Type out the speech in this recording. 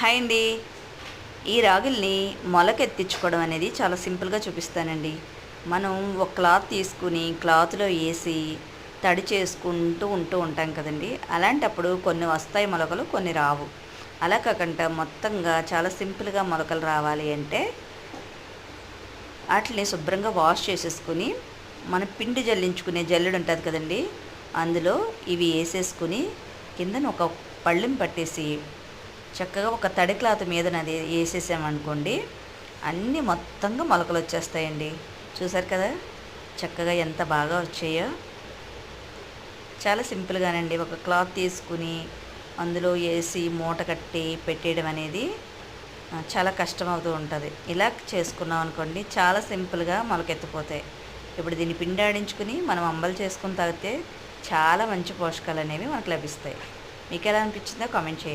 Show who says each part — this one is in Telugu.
Speaker 1: హాయ్ అండి. ఈ రాగుల్ని మొలకెత్తించుకోవడం అనేది చాలా సింపుల్గా చూపిస్తానండి. మనం ఒక క్లాత్ తీసుకుని క్లాత్లో వేసి తడి చేసుకుంటూ ఉంటాం కదండి. అలాంటప్పుడు కొన్ని వస్తాయి మొలకలు, కొన్ని రావు. అలా కాకుండా మొత్తంగా చాలా సింపుల్గా మొలకలు రావాలి అంటే వాటిని శుభ్రంగా వాష్ చేసేసుకుని మన పిండి జల్లించుకునే జల్లెడు ఉంటుంది కదండి, అందులో ఇవి వేసేసుకుని కిందన ఒక పళ్ళెం పట్టేసి చక్కగా ఒక తడి క్లాత్ మీదనది వేసేసామనుకోండి, అన్నీ మొత్తంగా మొలకలు వచ్చేస్తాయండి. చూసారు కదా చక్కగా ఎంత బాగా వచ్చాయో. చాలా సింపుల్గానండి. ఒక క్లాత్ తీసుకుని అందులో వేసి మూట కట్టి పెట్టేయడం అనేది చాలా కష్టం అవుతూ ఉంటుంది. ఇలా చేసుకున్నాం అనుకోండి చాలా సింపుల్గా మొలకెత్తిపోతాయి. ఇప్పుడు దీన్ని పిండాడించుకుని మనం అంబలు చేసుకుని తాగితే చాలా మంచి పోషకాలు అనేవి మనకు లభిస్తాయి. మీకు ఎలా అనిపించిందో కామెంట్ చేయండి.